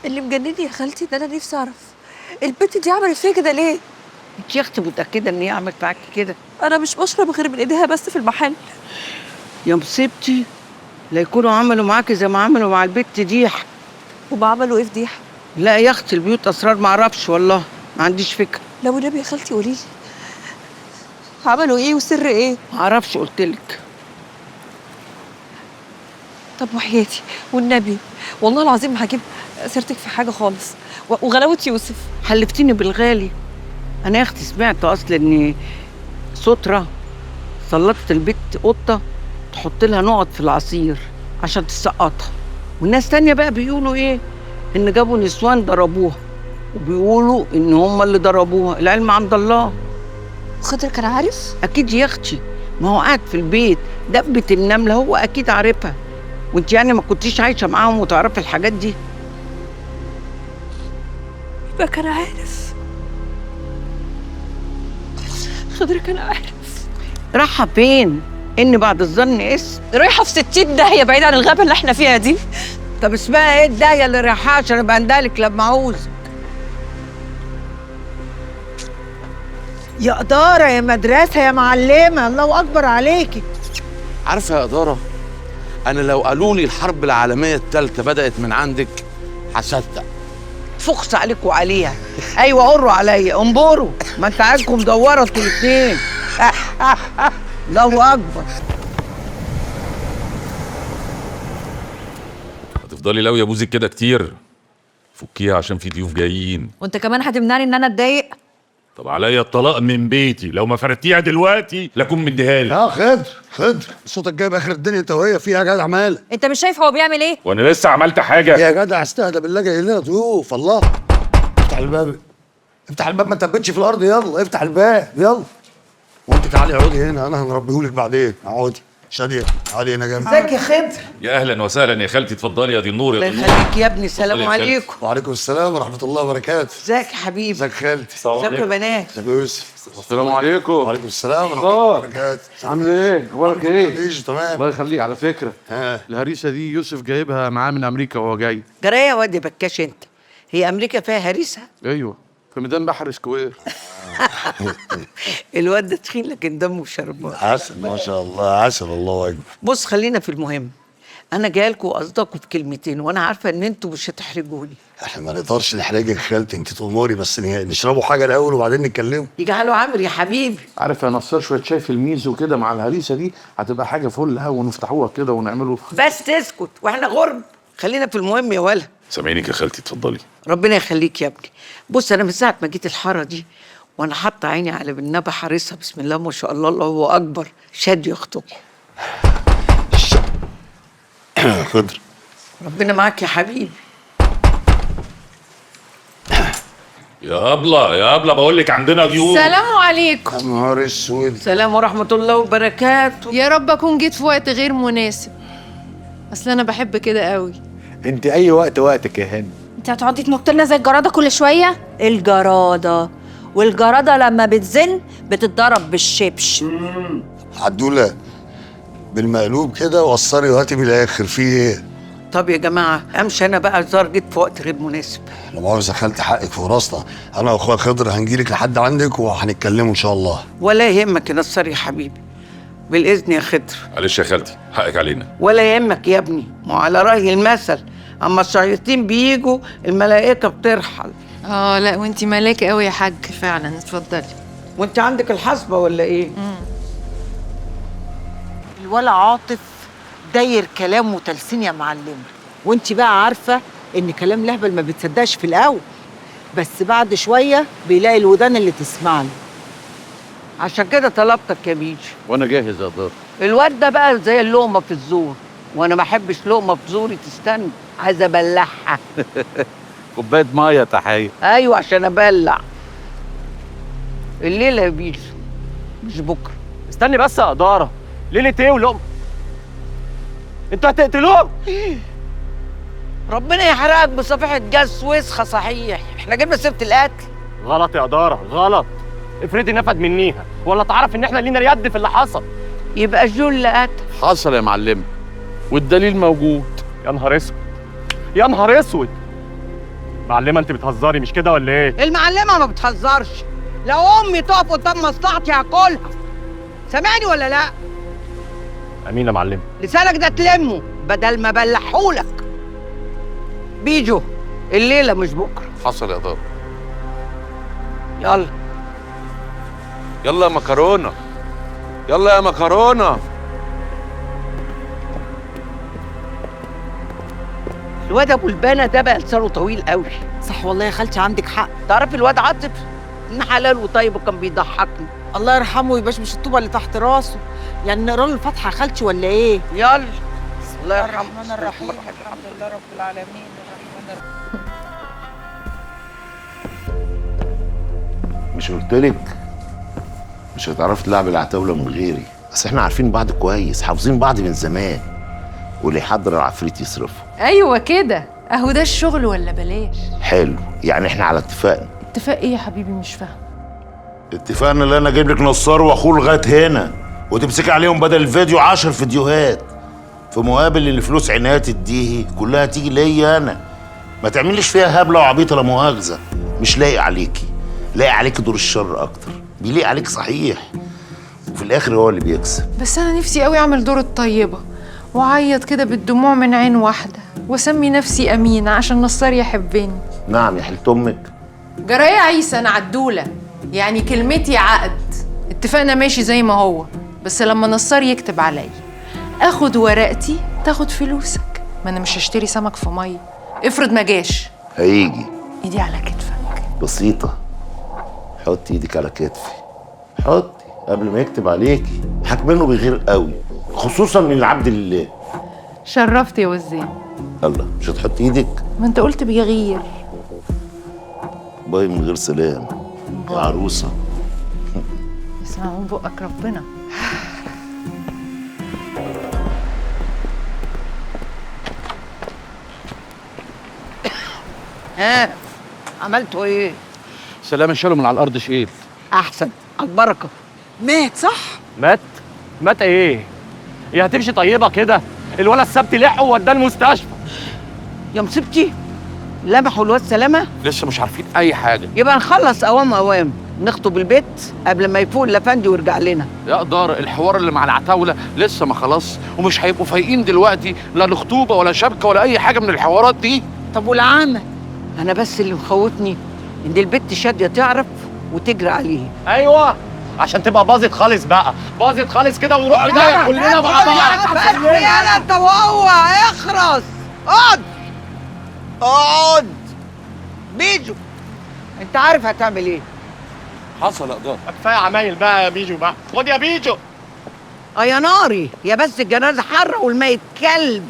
اللي مجنني يا خالتي ان انا نفسي اعرف البنت دي عملت فيا كده ليه؟ انت يا اختي متاكده ان هي عملت معاكي كده؟ انا مش بشرب غير من ايديها بس في المحل. يا مصيبتي، لا يكونوا عملوا معاكي زي ما عملوا مع البت دي. وما عملوا ايه فضيحه؟ لا يا اختي، البيوت اسرار، ما اعرفش والله، ما عنديش فكره. لو النبي يا خالتي قولي لي عملوا ايه وسر ايه؟ ما اعرفش، قلت لك. طب وحياتي والنبي والله العظيم ما هجيب سيرتك في حاجه خالص. وغلاوه يوسف حلفتيني بالغالي. انا يا اختي سمعت اصلا ان سترة سلطت البت قطه تحط لها نقط في العصير عشان تسقطها، والناس تانية بقى بيقولوا ايه، ان جابوا نسوان ضربوها، وبيقولوا ان هم اللي ضربوها. العلم عند الله. خضر كان عارف؟ اكيد يا اختي، ما هو قاعد في البيت دبة النمله، هو اكيد عارفها. وانت يعني ما كنتيش عايشه معاهم وتعرفي الحاجات دي؟ يبقى كان عارف. خضر كان عارف. رايحه فين؟ ان بعد الظن اسم. رايحه في 60 داهيه بعيد عن الغابه اللي احنا فيها دي. طب اسمها ايه الداهيه اللي رايحاها عشان ابقى اندهلك لما اعوز؟ يا إدارة يا مدرسة يا معلمة، الله أكبر عليكي. عارفه يا إدارة، أنا لو قالوا لي الحرب العالمية الثالثة بدأت من عندك هصدق. فخس عليك وعليها. ايوه، قروا عليا، انبروا، ما انت عايزكم مدوره انتوا الاثنين. الله اكبر. هتفضلي لو يا بوزك كده كتير؟ فكيها عشان في ضيوف جايين. وانت كمان هتمنعني ان انا اتضايق؟ طب عليا الطلاق من بيتي، لو ما فردتيها دلوقتي لاكون مديها لك. يا خضر صوتك جايب اخر الدنيا، انت وهي فيها يا جدع مالك؟ انت مش شايف هو بيعمل ايه؟ وانا لسه عملت حاجه؟ يا جدع استهدى بالله، جاي لنا ضيوف. الله، افتح الباب، افتح الباب، ما تثبتش في الارض، يلا افتح الباب يلا. وانت تعالي اقعدي هنا، انا هنربيهولك بعدين. اقعدي شاديه، تعالي هنا جنبي. ازيك يا خضر؟ يا اهلا وسهلا يا خالتي، اتفضلي يا دي النور الله يا دي يخليك يا ابني، السلام اتفضلي يا عليكم. وعليكم السلام ورحمه الله وبركاته. ازيك يا حبيبي؟ ازيك خالتي؟ ازيك يا بنات؟ ازيك يا يوسف؟ السلام عليكم. وعليكم السلام ورحمه الله وبركاته. عامل ايه؟ اخبارك ايه؟ ايش تمام. الله يخليك. على فكره ها، الهريسه دي يوسف جايبها معاه من امريكا وهو جاي. جرايه يا واد بكاش انت، هي امريكا فيها هريسه؟ ايوه، في ميدان بحر سكوير. الواد ده تخين لكن دمه شربان. عسل ما شاء الله، عسل، الله اكبر. بص، خلينا في المهم. انا جايه لكم واصدقكم بكلمتين، وانا عارفه ان انتوا مش هتحرجوني. احنا ما نقدرش نحرجك خالتي، انت تأمري بس نشربوا حاجه الاول وبعدين نتكلموا. يجعلوا عامر يا حبيبي. عارف يا نصار، شويه شاي في الميزو كده مع الهريسه دي هتبقى حاجه فل قوي، ونفتحوها كده ونعمله. بس تسكت واحنا غرب. خلينا في المهم يا ولا. سامعينك يا خالتي، اتفضلي. ربنا يخليك يا ابني. بص، انا من ساعه ما جيت الحاره دي وانا حاطه عيني على بالنبي حارسها، بسم الله ما شاء الله، الله اكبر. شاد يخطبكم. خضر، ربنا معاك يا حبيبي. يا ابله يا ابله، بقول لك عندنا ضيوف. السلام عليكم. يا نهار اسود. السلام ورحمه الله وبركاته. يا رب اكون جيت في وقت غير مناسب، اصل انا بحب كده قوي. انت اي وقت وقتك يا هاني. انت هتقعدي تنط لنا زي الجراده كل شويه؟ الجراده، والجراده لما بتزن بتتضرب بالشبش. عدوله بالمقلوب كده، وصري وهاتي من الاخر. في ايه؟ طب يا جماعه امشي انا بقى، الظاهر جيت في وقت غير مناسب. لا مؤاخذه خالتي، حقك في راسنا. انا واخويا خضر هنجيلك لحد عندك وهنتكلموا ان شاء الله. ولا يهمك يا نصار يا حبيبي، بالاذن يا خضر. معلش يا خالتي، حقك علينا. ولا يهمك يا ابني، ما على راي المثل، اما الشياطين بيجوا الملائكه بترحل. لا وانتي ملاكه قوي يا حاج فعلا، اتفضلي. وانت عندك الحصبه ولا ايه؟ الولا عاطف داير كلام وتلسين يا معلمة، وانت بقى عارفة ان كلام لهبل ما بتصدقش في الأول، بس بعد شوية بيلاقي الودان اللي تسمع له. عشان كده طلبتك يا بيجي. وانا جاهز يا دار. الواد ده بقى زي اللقمه في الزور، وانا ما احبش لقمه في زوري تستنى، عايزه ابلعها. كوبايه ميه تحيه. ايوه عشان ابلع. الليله يا بيجي مش بكره. استني بس يا إدارة، ليلة ايه ولقمة؟ انتوا هتقتلوهم؟ ربنا يحرقك بصفيحه جاز وسخه. صحيح احنا جبنا سيره القتل. غلط يا إدارة، غلط. افرضي نفد منيها ولا تعرف ان احنا لينا اليد في اللي حصل. يبقى جول اللي قتل. حصل يا معلم، والدليل موجود. يا نهار اسود، يا نهار اسود. معلمه انت بتهزري مش كده ولا ايه؟ المعلمه ما بتهزرش. لو امي تقف قدام مصلحتي هاكلها. سامعني ولا لا؟ امين يا معلمه. لسانك ده تلمه بدل ما بلحهولك. بيجو الليله مش بكره. حصل يا دار. يلا يلا يا مكرونه، يلا يا مكرونه. الواد ابو البنا ده بقى لسانه طويل قوي. صح والله يا خالتي عندك حق. تعرف الواد عاطف ابن حلال وطيب وكان بيضحكني. الله يرحمه ويبشبش الطوبه اللي تحت راسه. يعني نقرا له الفاتحه يا خالتي ولا ايه؟ يلا الله يرحمه. الرحمن الرحيم الحمد لله رب العالمين الرحمن الرحيم. مش قلتلك مش هتعرفي تلعبي العتاولة من غيري؟ بس احنا عارفين بعض كويس، حافظين بعض من زمان، واللي يحضر العفريت يصرفه. ايوه كده، اهو ده الشغل ولا بلاش؟ حلو، يعني احنا على اتفاقنا. اتفاق ايه يا حبيبي؟ مش فاهم. اتفقنا ان انا اجيب لك نصار واخوه لغايه هنا، وتمسكي عليهم بدل الفيديو 10 فيديوهات، في مقابل ان فلوس عناية تديه كلها تيجي ليا انا. ما تعمليش فيها هبله وعبيطه لا مؤاخذه، مش لايق عليكي، لايق عليكي دور الشر اكتر، بيليق عليك صحيح، وفي الاخر هو اللي بيكسب. بس انا نفسي قوي اعمل دور الطيبه واعيط كده بالدموع من عين واحده واسمي نفسي امينه عشان نصار يحبني. نعم يا حلة امك. جرايه عيسى انا عدوله، يعني كلمتي عقد، اتفقنا ماشي زي ما هو، بس لما نصار يكتب عليا اخد ورقتي تاخد فلوسك. ما انا مش هشتري سمك في ميه. افرض ما جاش، هيجي. ايدي على كتفك. بسيطه، حطي ايدك على كتفي، حطي قبل ما يكتب عليكي. حاكمينه بيغير قوي، خصوصا من العبد لله. شرفت يا وزين. الله، مش هتحطي ايدك؟ ما انت قلت بيغير. باي من غير سلام يا عروسه. اسمع من بقك ربنا. ها عملتوا ايه؟ سلام شالوا من على الارض شقيل. احسن، على البركه. مات صح؟ مات؟ مات ايه؟ هي هتمشي طيبه كده؟ الولد السبت لحقه ووداه المستشفى. يا مصيبتي، لمحوا الواد سلامه؟ لسه مش عارفين اي حاجه. يبقى نخلص اوام نخطب البيت قبل ما يفوق الافندي ويرجع لنا. يا دار الحوار اللي مع العتاوله لسه ما خلص، ومش هيبقوا فايقين دلوقتي لا لخطوبه ولا شبكه ولا اي حاجه من الحوارات دي. طب والعامه؟ انا بس اللي مخوفني ان البت شاديه تعرف وتجري عليه. ايوه، عشان تبقى باظت خالص بقى، باظت خالص كده ونروح بدايه كلنا مع بعض. بس يالا انت وهو اخرس. اقعد اقعد. بيجو انت عارف هتعمل ايه؟ حصل يا دار. كفايه عمايل بقى يا بيجو بقى، خد يا بيجو. يا ناري، يا بس الجنازه حره والميت كلب.